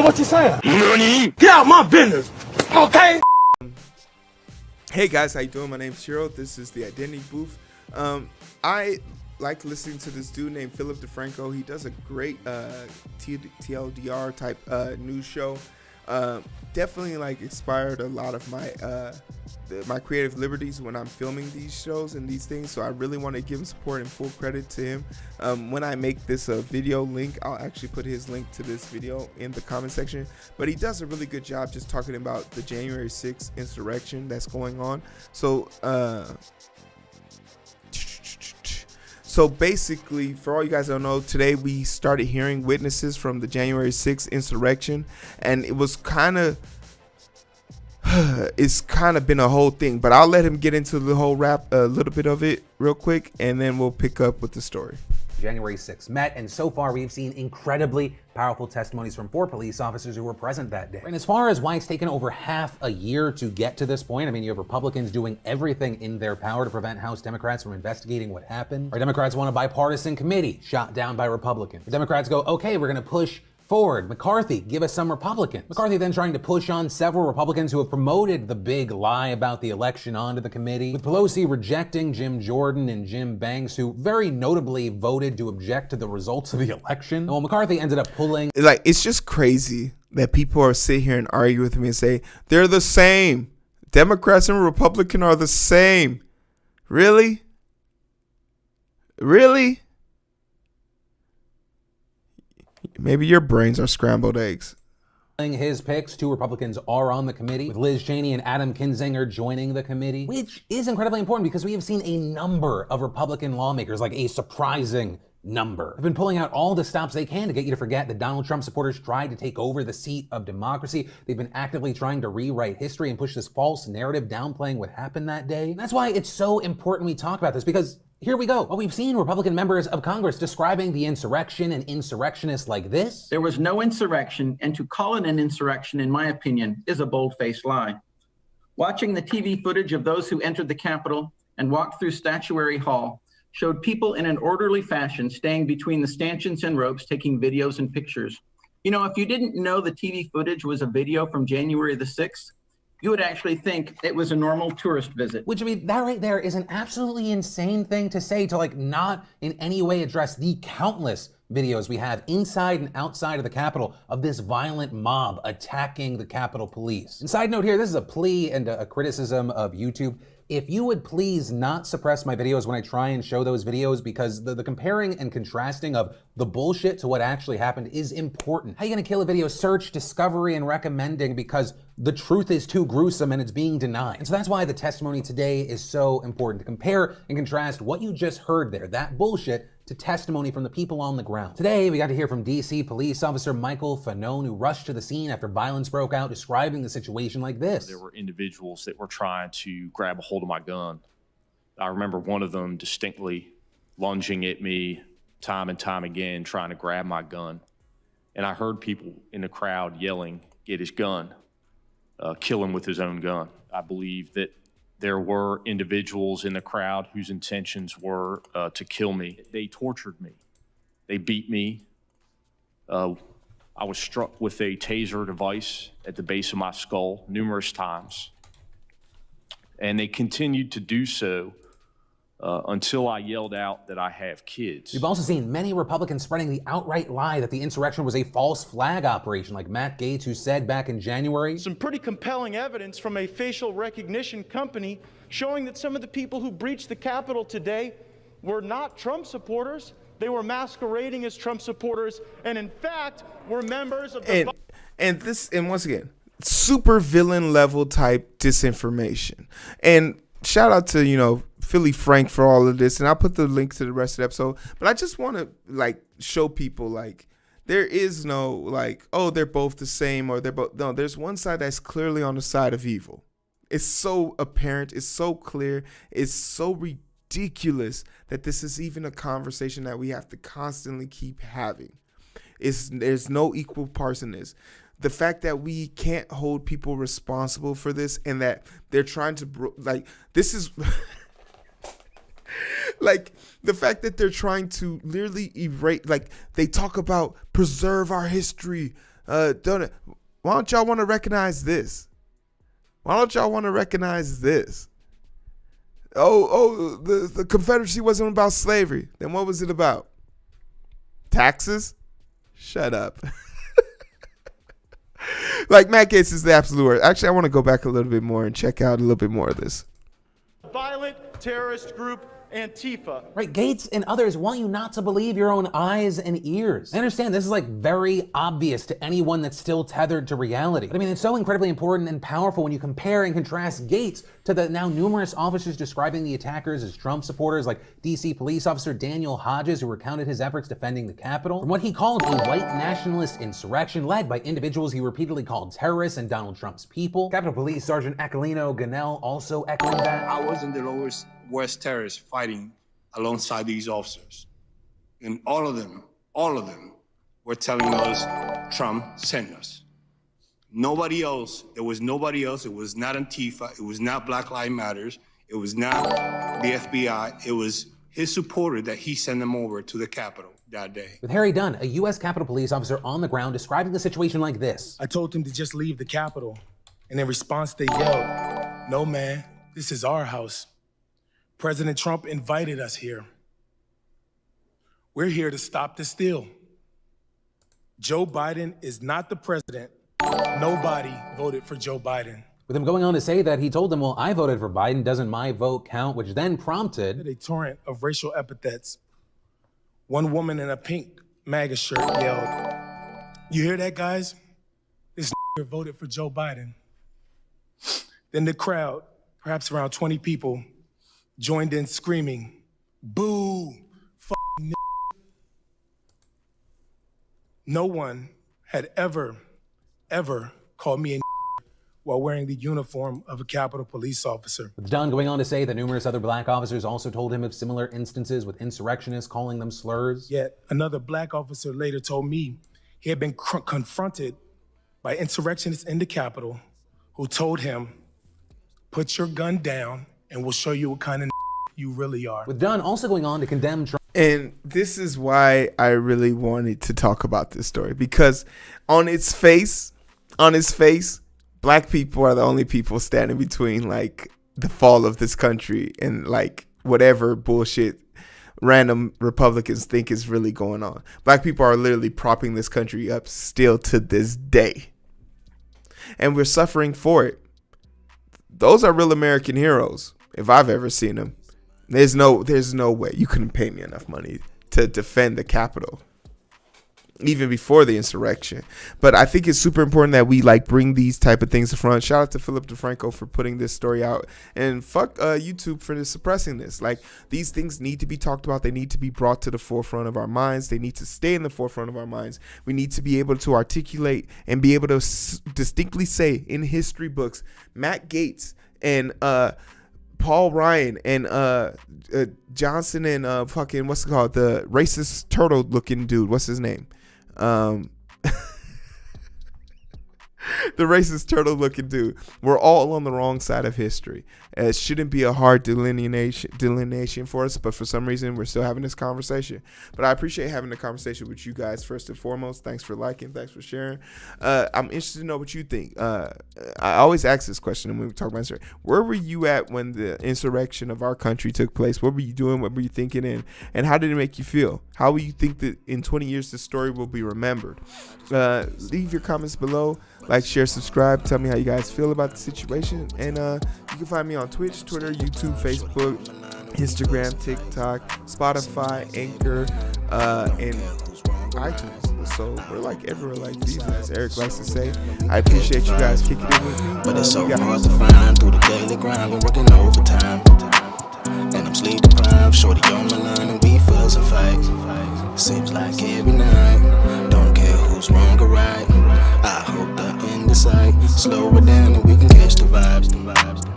what you saying? Nani? Get out my business, okay? Hey guys, how you doing? My name's Heero. This is the Identity Booth. I like listening to this dude named DeFranco. He does a great TLDR type news show. Definitely like inspired a lot of my creative liberties when I'm filming these shows and these things. So I really want to give him support and full credit to him. When I make this video link, I'll actually put his link to this video in the comment section. But he does a really good job just talking about the January 6th insurrection that's going on. So basically, for all you guys that don't know, today we started hearing witnesses from the January 6th insurrection, and it was it's kind of been a whole thing, but I'll let him get into the whole a little bit of it real quick, and then we'll pick up with the story. January 6th met, and so far we've seen incredibly powerful testimonies from 4 police officers who were present that day. And as far as why it's taken over half a year to get to this point, I mean, you have Republicans doing everything in their power to prevent House Democrats from investigating what happened. Our Democrats want a bipartisan committee shot down by Republicans. The Democrats go, okay, we're gonna push forward. McCarthy, give us some Republicans. McCarthy then trying to push on several Republicans who have promoted the big lie about the election onto the committee, with Pelosi rejecting Jim Jordan and Jim Banks, who very notably voted to object to the results of the election. Well, McCarthy ended up pulling. Like, it's just crazy that people are sit here and argue with me and say they're the same. Democrats and Republican are the same. Really? Really? Maybe your brains are scrambled eggs. His picks, 2 Republicans are on the committee, with Liz Cheney and Adam Kinzinger joining the committee, which is incredibly important because we have seen a number of Republican lawmakers, like a surprising number, have been pulling out all the stops they can to get you to forget that Donald Trump supporters tried to take over the seat of democracy. They've been actively trying to rewrite history and push this false narrative downplaying what happened that day. And that's why it's so important we talk about this, because here we go. Well, we've seen Republican members of Congress describing the insurrection and insurrectionists like this. There was no insurrection, and to call it an insurrection, in my opinion, is a bold-faced lie. Watching the TV footage of those who entered the Capitol and walked through Statuary Hall showed people in an orderly fashion staying between the stanchions and ropes, taking videos and pictures. You know, if you didn't know the TV footage was a video from January the 6th, you would actually think it was a normal tourist visit. Which, I mean, that right there is an absolutely insane thing to say, to like not in any way address the countless videos we have inside and outside of the Capitol of this violent mob attacking the Capitol Police. And side note here, this is a plea and a criticism of YouTube. If you would please not suppress my videos when I try and show those videos, because the comparing and contrasting of the bullshit to what actually happened is important. How are you gonna kill a video search, discovery, and recommending because the truth is too gruesome and it's being denied? And so that's why the testimony today is so important, to compare and contrast what you just heard there, that bullshit, to testimony from the people on the ground. Today, we got to hear from DC police officer Michael Fanone, who rushed to the scene after violence broke out, describing the situation like this. There were individuals that were trying to grab a hold of my gun. I remember one of them distinctly lunging at me time and time again, trying to grab my gun. And I heard people in the crowd yelling, "Get his gun, kill him with his own gun." I believe that there were individuals in the crowd whose intentions were to kill me. They tortured me. They beat me. I was struck with a taser device at the base of my skull numerous times. And they continued to do so until I yelled out that I have kids. We've also seen many Republicans spreading the outright lie that the insurrection was a false flag operation, like Matt Gaetz, who said back in January. Some pretty compelling evidence from a facial recognition company showing that some of the people who breached the Capitol today were not Trump supporters. They were masquerading as Trump supporters, and in fact, were members of the... And once again, super villain level type disinformation. And shout out to, you know, Philly Frank for all of this, and I'll put the link to the rest of the episode. But I just want to like show people like there is no like, oh, they're both the same, or they're both, no, there's one side that's clearly on the side of evil. It's so apparent, it's so clear, it's so ridiculous that this is even a conversation that we have to constantly keep having. There's no equal parts in this. The fact that we can't hold people responsible for this, and that they're trying to like, this is like the fact that they're trying to literally erase, like they talk about preserve our history, Why don't y'all want to recognize this? Why don't y'all want to recognize this? The Confederacy wasn't about slavery. Then what was it about? Taxes? Shut up. Like, Matt Gaetz is the absolute worst. Actually, I want to go back a little bit more and check out a little bit more of this. Violent terrorist group Antifa. Right, Gaetz and others want you not to believe your own eyes and ears. I understand this is like very obvious to anyone that's still tethered to reality. But I mean, it's so incredibly important and powerful when you compare and contrast Gaetz to the now numerous officers describing the attackers as Trump supporters, like DC police officer Daniel Hodges, who recounted his efforts defending the Capitol, from what he called a white nationalist insurrection led by individuals he repeatedly called terrorists and Donald Trump's people. Capitol Police Sergeant Aquilino Ganell also echoing that. I wasn't the worst terrorist fighting alongside these officers. And all of them were telling us Trump sent us. Nobody else, there was nobody else. It was not Antifa, it was not Black Lives Matters, it was not the FBI, it was his supporter that he sent them over to the Capitol that day. With Harry Dunn, a U.S. Capitol Police officer on the ground, describing the situation like this. I told them to just leave the Capitol, and in response they yelled, "No, man, this is our house. President Trump invited us here. We're here to stop the steal. Joe Biden is not the president. Nobody voted for Joe Biden." With him going on to say that he told them, well, I voted for Biden, doesn't my vote count? Which then prompted A torrent of racial epithets. One woman in a pink MAGA shirt yelled, "You hear that, guys? This voted for Joe Biden." Then the crowd, perhaps around 20 people, joined in screaming, "Boo, f***ing n***." No one had ever called me a n*** while wearing the uniform of a Capitol Police officer. With Dunn going on to say that numerous other black officers also told him of similar instances with insurrectionists calling them slurs. Yet another black officer later told me he had been confronted by insurrectionists in the Capitol who told him, "Put your gun down and we'll show you what kind of you really are." With Dunn also going on to condemn Trump. And this is why I really wanted to talk about this story, because on its face, black people are the only people standing between like the fall of this country and like whatever bullshit random Republicans think is really going on. Black people are literally propping this country up still to this day. And we're suffering for it. Those are real American heroes, if I've ever seen them. There's no way you couldn't pay me enough money to defend the Capitol, even before the insurrection. But I think it's super important that we like bring these type of things to front. Shout out to DeFranco for putting this story out, and fuck YouTube for suppressing this. Like, these things need to be talked about. They need to be brought to the forefront of our minds. They need to stay in the forefront of our minds. We need to be able to articulate and be able to distinctly say in history books, Matt Gaetz and Paul Ryan and Johnson and fucking what's it called, the racist turtle looking dude, what's his name, the racist turtle looking dude, we're all on the wrong side of history. It shouldn't be a hard delineation for us, but for some reason we're still having this conversation. But I appreciate having the conversation with you guys first and foremost. Thanks for liking, thanks for sharing. I'm interested to know what you think. I always ask this question when we talk about insurrection. Where were you at when the insurrection of our country took place? What were you doing? What were you thinking? And how did it make you feel? How will you think that in 20 years this story will be remembered? Leave your comments below. Like, share, subscribe. Tell me how you guys feel about the situation. And you can find me on Twitch, Twitter, YouTube, Facebook, Instagram, TikTok, Spotify, Anchor, and iTunes. So we're like everywhere like these, as Eric likes to say. I appreciate you guys kicking it with me. But it's so hard to find through the daily grind. Been working overtime, and I'm sleep deprived. Shorty on my line and we fuss and fight. Seems like every night. Don't care who's wrong or right. I hope the end is sight. Slow it down and we can catch the vibes.